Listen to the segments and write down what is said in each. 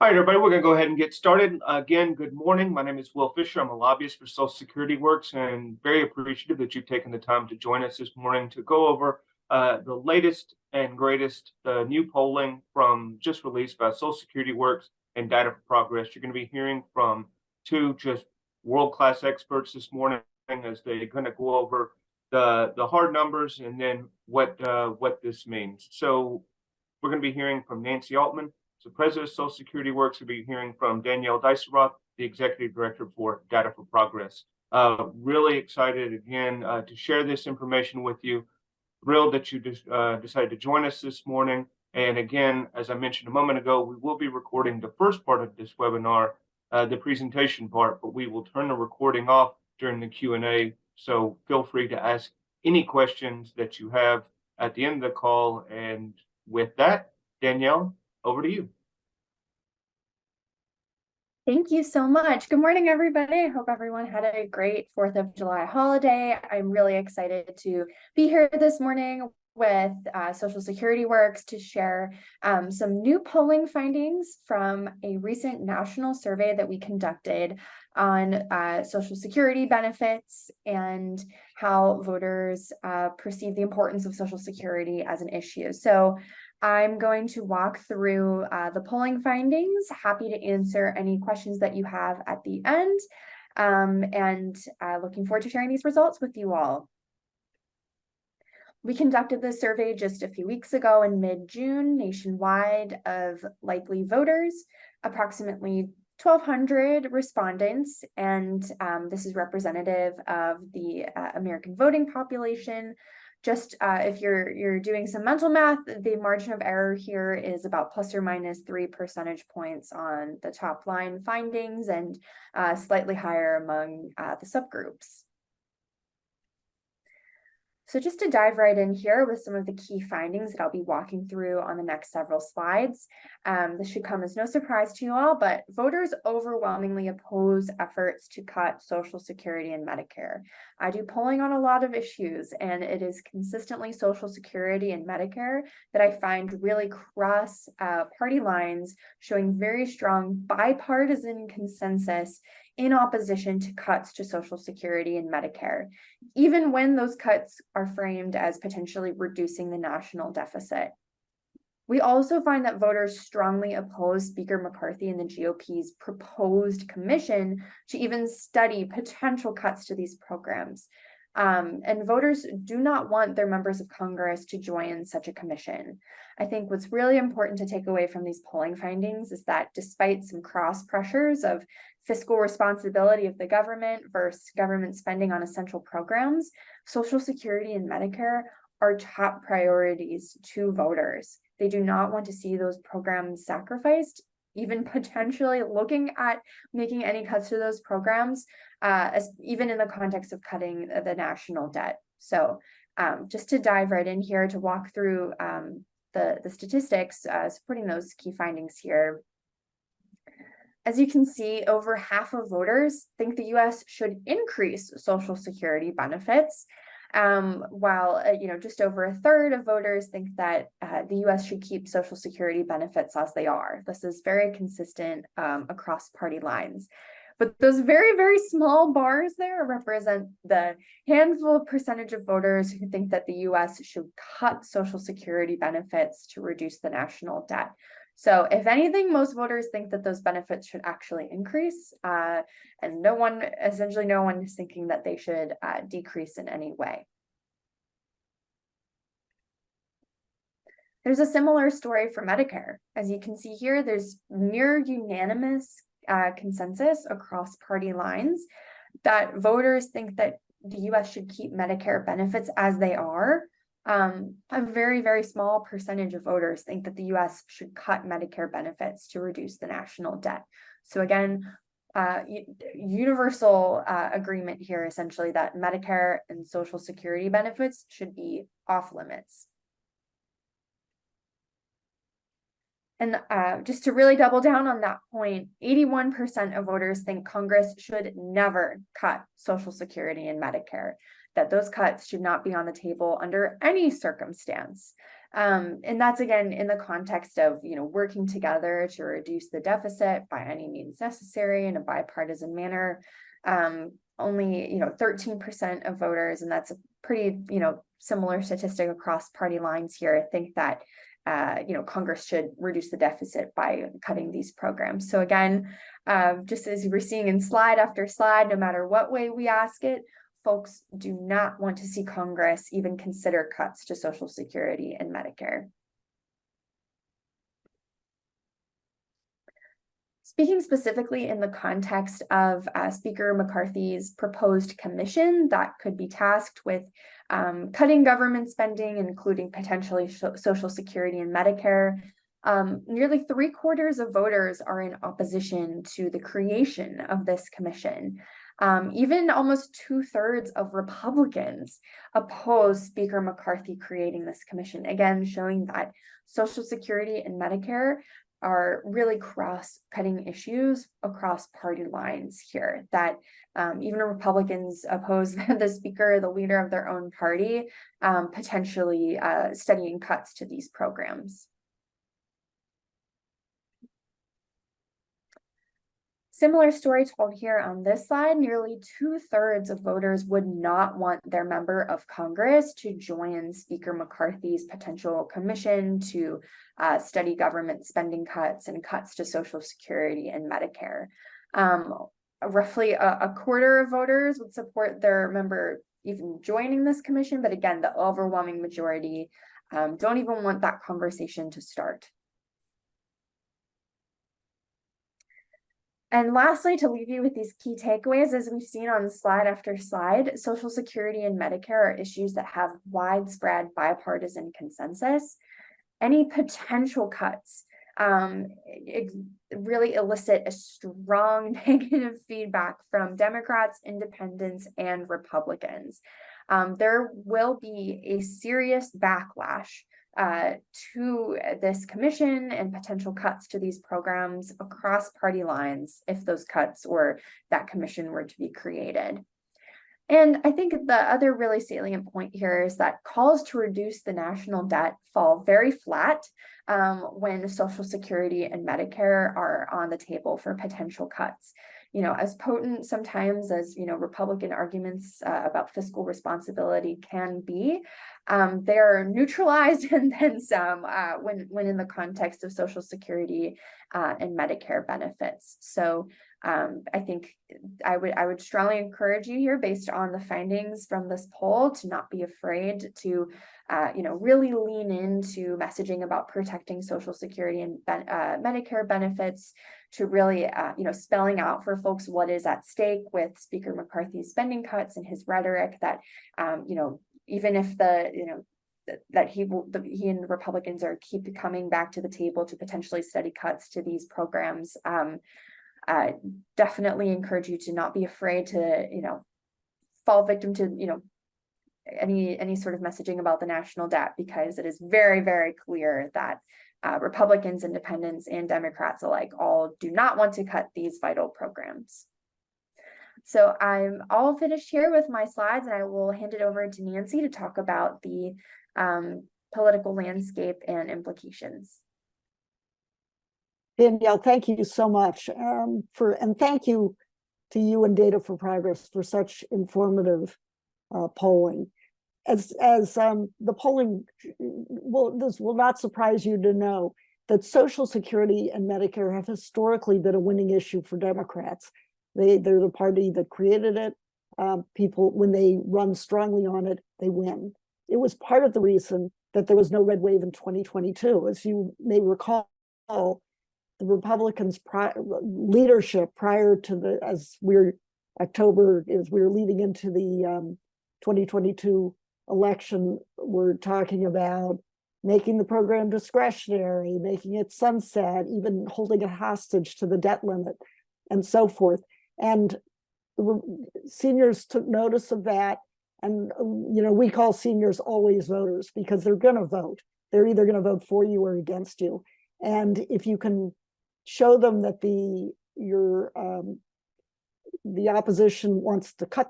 All right, everybody, we're going to go ahead and get started. Again, good morning. My name is Will Fisher. I'm a lobbyist for Social Security Works and very appreciative that you've taken the time to join us this morning to go over the latest and greatest new polling from just released by Social Security Works and Data for Progress. You're going to be hearing from two just world-class experts this morning as they're going to go over the hard numbers and then what this means. So we're going to be hearing from Nancy Altman, the president of Social Security Works. We'll be hearing from Danielle, Deiseroth, the executive director for Data for Progress. Really excited again to share this information with you. Thrilled that you decided to join us this morning. And again, as I mentioned a moment ago, we will be recording the first part of this webinar, the presentation part, but we will turn the recording off during the Q&A. So feel free to ask any questions that you have at the end of the call. And with that, Danielle, over to you. Thank you so much. Good morning, everybody. I hope everyone had a great 4th of July holiday. I'm really excited to be here this morning with Social Security Works to share some new polling findings from a recent national survey that we conducted on Social Security benefits and how voters perceive the importance of Social Security as an issue. So I'm going to walk through the polling findings. Happy to answer any questions that you have at the end, and looking forward to sharing these results with you all. We conducted this survey just a few weeks ago in mid-June nationwide of likely voters, approximately 1,200 respondents, and this is representative of the American voting population. Just if you're doing some mental math, the margin of error here is about plus or minus 3 percentage points on the top line findings and slightly higher among the subgroups. So just to dive right in here with some of the key findings that I'll be walking through on the next several slides. This should come as no surprise to you all, but voters overwhelmingly oppose efforts to cut Social Security and Medicare. I do polling on a lot of issues, and it is consistently Social Security and Medicare that I find really cross party lines, showing very strong bipartisan consensus in opposition to cuts to Social Security and Medicare, even when those cuts are framed as potentially reducing the national deficit. We also find that voters strongly oppose Speaker McCarthy and the GOP's proposed commission to even study potential cuts to these programs. And voters do not want their members of Congress to join such a commission. I think what's really important to take away from these polling findings is that despite some cross pressures of fiscal responsibility of the government versus government spending on essential programs, Social Security and Medicare are top priorities to voters. They do not want to see those programs sacrificed, even potentially looking at making any cuts to those programs, even in the context of cutting the national debt. So just to dive right in here to walk through the statistics supporting those key findings here. As you can see, over half of voters think the U.S. should increase Social Security benefits, while just over a third of voters think that the U.S. should keep Social Security benefits as they are. This is very consistent across party lines. But those very, very small bars there represent the handful of percentage of voters who think that the U.S. should cut Social Security benefits to reduce the national debt. So if anything, most voters think that those benefits should actually increase, and essentially no one is thinking that they should decrease in any way. There's a similar story for Medicare. As you can see here, there's near unanimous consensus across party lines that voters think that the U.S. should keep Medicare benefits as they are. A very, very small percentage of voters think that the U.S. should cut Medicare benefits to reduce the national debt. So again, universal agreement here, essentially, that Medicare and Social Security benefits should be off limits. And just to really double down on that point, 81% of voters think Congress should never cut Social Security and Medicare, that those cuts should not be on the table under any circumstance. And that's again in the context of, working together to reduce the deficit by any means necessary in a bipartisan manner. Only, 13% of voters, and that's a pretty, similar statistic across party lines here, think that Congress should reduce the deficit by cutting these programs. So again, just as we're seeing in slide after slide, no matter what way we ask it, folks do not want to see Congress even consider cuts to Social Security and Medicare. Speaking specifically in the context of Speaker McCarthy's proposed commission that could be tasked with cutting government spending, including potentially Social Security and Medicare, nearly 3/4 of voters are in opposition to the creation of this commission. Even almost 2/3 of Republicans oppose Speaker McCarthy creating this commission, again, showing that Social Security and Medicare are really cross-cutting issues across party lines here, that even Republicans oppose the speaker, the leader of their own party, potentially studying cuts to these programs. Similar story told here on this slide. Nearly 2/3 of voters would not want their member of Congress to join Speaker McCarthy's potential commission to study government spending cuts and cuts to Social Security and Medicare. Roughly a quarter of voters would support their member even joining this commission, but again, the overwhelming majority don't even want that conversation to start. And lastly, to leave you with these key takeaways, as we've seen on slide after slide, Social Security and Medicare are issues that have widespread bipartisan consensus. Any potential cuts really elicit a strong negative feedback from Democrats, Independents, and Republicans. There will be a serious backlash to this commission and potential cuts to these programs across party lines if those cuts or that commission were to be created. And I think the other really salient point here is that calls to reduce the national debt fall very flat when Social Security and Medicare are on the table for potential cuts. As potent sometimes as, Republican arguments about fiscal responsibility can be, they're neutralized and then some when in the context of Social Security and Medicare benefits. So I think I would strongly encourage you here, based on the findings from this poll, to not be afraid to really lean into messaging about protecting Social Security and Medicare benefits, to really spelling out for folks what is at stake with Speaker McCarthy's spending cuts and his rhetoric, that even if that he and Republicans are keep coming back to the table to potentially study cuts to these programs. Definitely encourage you to not be afraid to fall victim to any sort of messaging about the national debt, because it is very, very clear that Republicans, Independents, and Democrats alike all do not want to cut these vital programs. So I'm all finished here with my slides, and I will hand it over to Nancy to talk about the political landscape and implications. Danielle, thank you so much and thank you to you and Data for Progress for such informative polling. As the polling, this will not surprise you to know that Social Security and Medicare have historically been a winning issue for Democrats. They're the party that created it. People, when they run strongly on it, they win. It was part of the reason that there was no red wave in 2022. As you may recall, the Republicans' leadership prior to as we were leading into the 2022 election, were talking about making the program discretionary, making it sunset, even holding it hostage to the debt limit, and so forth. And seniors took notice of that. And, we call seniors always voters, because they're going to vote. They're either going to vote for you or against you. And if you can show them that the opposition wants to cut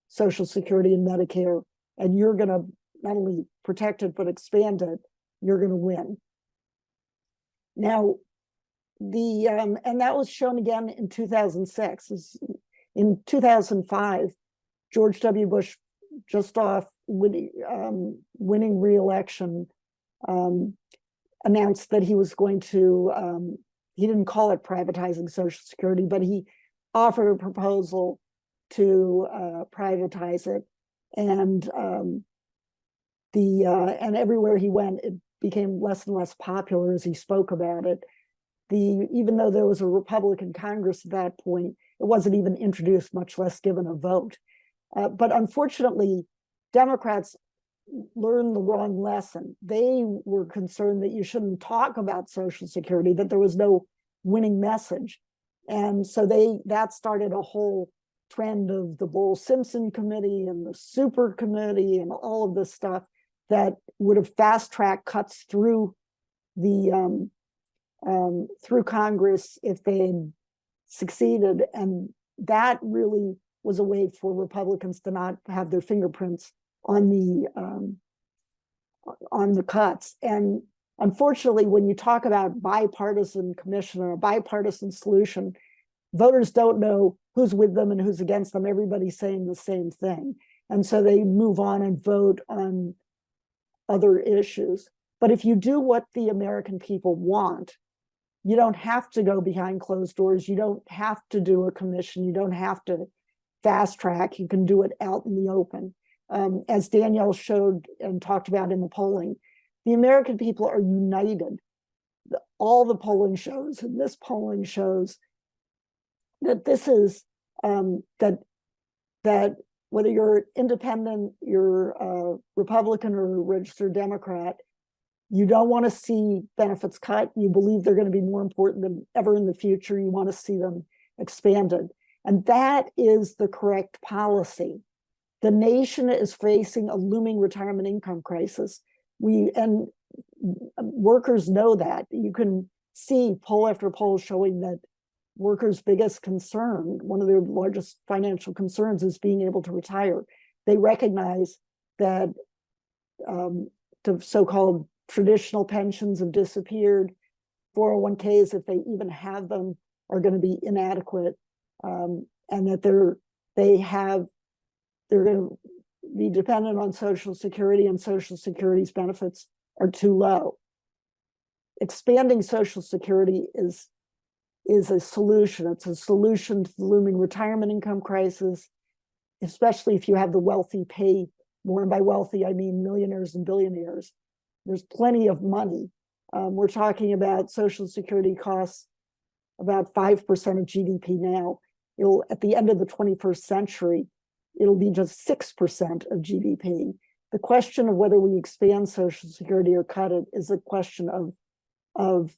Social Security and Medicare, and you're going to not only protect it but expand it, you're going to win. Now, and that was shown again in 2006. In 2005, George W. Bush, just off winning re-election, announced that he was going to, he didn't call it privatizing Social Security, but he offered a proposal to privatize it. And and everywhere he went, it became less and less popular as he spoke about it. Even though there was a Republican Congress at that point, it wasn't even introduced, much less given a vote. But unfortunately, Democrats learned the wrong lesson. They were concerned that you shouldn't talk about Social Security, that there was no winning message. And so that started a whole trend of the Bowles-Simpson Committee and the Super Committee and all of this stuff that would have fast-tracked cuts through the through Congress if they had succeeded. And that really was a way for Republicans to not have their fingerprints on the cuts. And unfortunately, when you talk about bipartisan commission or a bipartisan solution, voters don't know who's with them and who's against them. Everybody's saying the same thing. And so they move on and vote on other issues. But if you do what the American people want, you don't have to go behind closed doors. You don't have to do a commission. You don't have to fast track. You can do it out in the open. As Danielle showed and talked about in the polling, the American people are united. All the polling shows, and this polling shows that this is that whether you're independent, you're a Republican or a registered Democrat, you don't want to see benefits cut. You believe they're going to be more important than ever in the future. You want to see them expanded. And that is the correct policy. The nation is facing a looming retirement income crisis. And workers know that. You can see poll after poll showing that workers' biggest concern, one of their largest financial concerns, is being able to retire. They recognize that the so-called traditional pensions have disappeared. 401ks, if they even have them, are going to be inadequate, and that they're going to be dependent on Social Security, and Social Security's benefits are too low. Expanding Social Security is a solution. It's a solution to the looming retirement income crisis, especially if you have the wealthy pay more. And by wealthy, I mean millionaires and billionaires. There's plenty of money. We're talking about Social Security costs about 5% of GDP now. At the end of the 21st century, it'll be just 6% of GDP. The question of whether we expand Social Security or cut it is a question of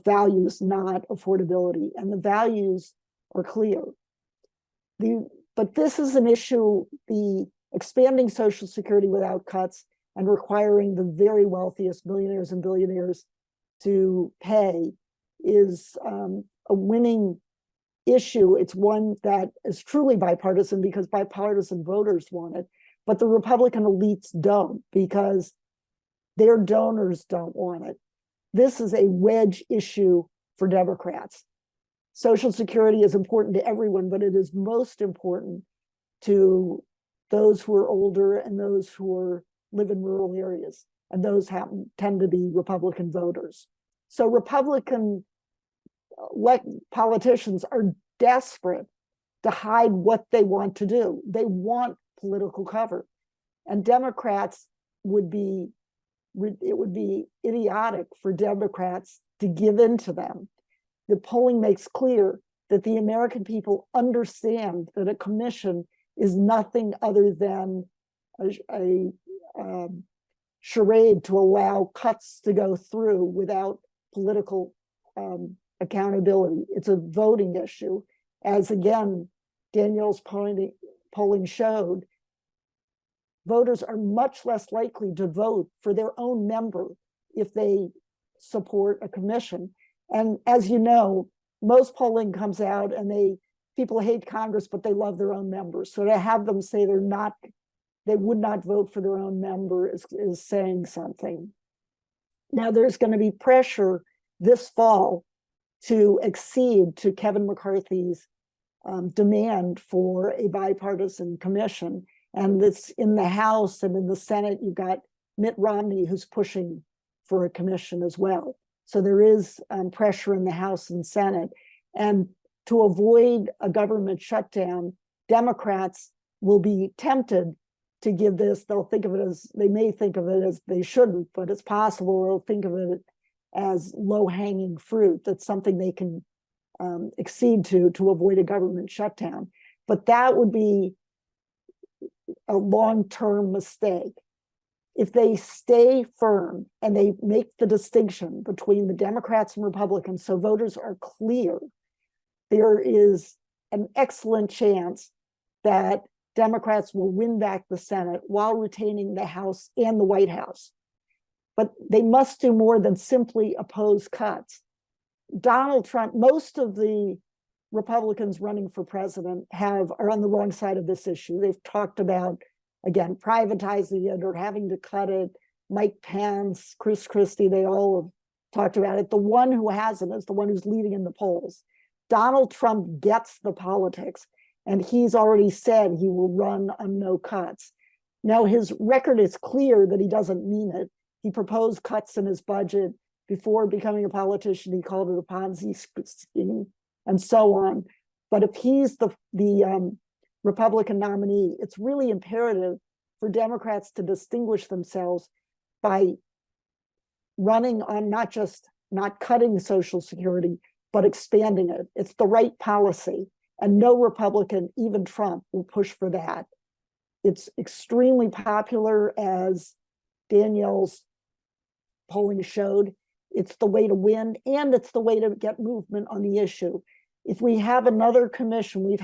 values, not affordability. And the values are clear. But this is an issue, the expanding Social Security without cuts and requiring the very wealthiest millionaires and billionaires to pay is a winning issue. It's one that is truly bipartisan because bipartisan voters want it, but the Republican elites don't because their donors don't want it. This is a wedge issue for Democrats. Social Security is important to everyone, but it is most important to those who are older and those who live in rural areas, and those tend to be Republican voters. So Republican politicians are desperate to hide what they want to do. They want political cover, and Democrats it would be idiotic for Democrats to give in to them. The polling makes clear that the American people understand that a commission is nothing other than a charade to allow cuts to go through without political accountability. It's a voting issue. As again, Danielle's polling showed, voters are much less likely to vote for their own member if they support a commission. And as you know, most polling comes out and people hate Congress, but they love their own members. So to have them say they're not they would not vote for their own member is saying something. Now there's going to be pressure this fall to accede to Kevin McCarthy's demand for a bipartisan commission. And it's in the House and in the Senate, you've got Mitt Romney who's pushing for a commission as well. So there is pressure in the House and Senate. And to avoid a government shutdown, Democrats will be tempted to give this. They'll think of it as, they may think of it as they shouldn't, but it's possible they'll think of it as low-hanging fruit. That's something they can accede to avoid a government shutdown. But that would be a long-term mistake. If they stay firm and they make the distinction between the Democrats and Republicans so voters are clear, there is an excellent chance that Democrats will win back the Senate while retaining the House and the White House. But they must do more than simply oppose cuts. Donald Trump, most of the Republicans running for president are on the wrong side of this issue. They've talked about, again, privatizing it or having to cut it. Mike Pence, Chris Christie, they all have talked about it. The one who hasn't is the one who's leading in the polls. Donald Trump gets the politics, and he's already said he will run on no cuts. Now, his record is clear that he doesn't mean it. He proposed cuts in his budget before becoming a politician. He called it a Ponzi scheme and so on. But if he's the Republican nominee, it's really imperative for Democrats to distinguish themselves by running on not just not cutting Social Security, but expanding it. It's the right policy, and no Republican, even Trump, will push for that. It's extremely popular, as Danielle's polling showed. It's the way to win, and it's the way to get movement on the issue. If we have another commission, we've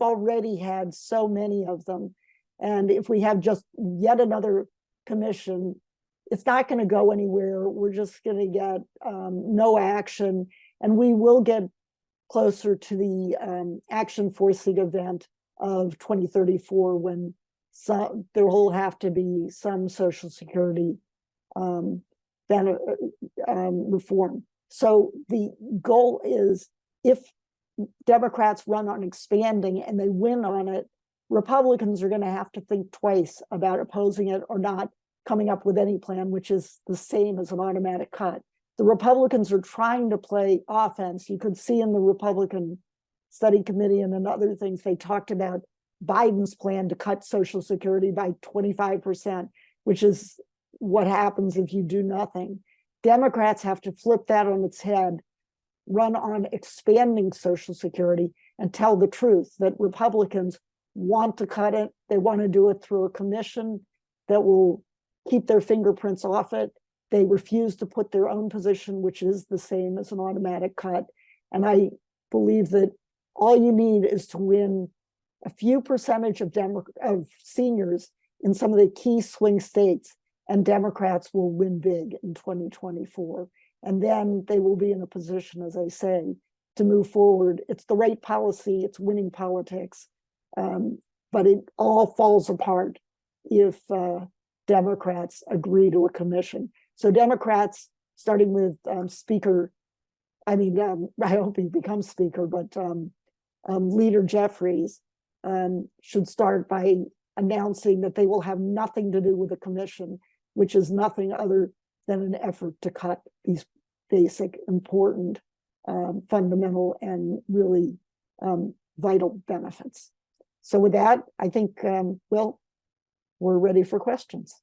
already had so many of them, and if we have just yet another commission, it's not going to go anywhere. We're just going to get no action, and we will get closer to the action forcing event of 2034 when there will have to be some Social Security reform. So the goal is, if Democrats run on expanding and they win on it, Republicans are going to have to think twice about opposing it or not coming up with any plan, which is the same as an automatic cut. The Republicans are trying to play offense. You could see in the Republican Study Committee and in other things, they talked about Biden's plan to cut Social Security by 25%, which is what happens if you do nothing. Democrats have to flip that on its head, run on expanding Social Security, and tell the truth that Republicans want to cut it. They want to do it through a commission that will keep their fingerprints off it. They refuse to put their own position, which is the same as an automatic cut. And I believe that all you need is to win a few percentage of seniors in some of the key swing states, and Democrats will win big in 2024. And then they will be in a position, as I say, to move forward. It's the right policy, it's winning politics, but it all falls apart if Democrats agree to a commission. So Democrats, starting with Speaker, I hope he becomes Speaker, but Leader Jeffries should start by announcing that they will have nothing to do with the commission, which is nothing other than an effort to cut these basic, important, fundamental, and really vital benefits. So with that, I think, Will, we're ready for questions.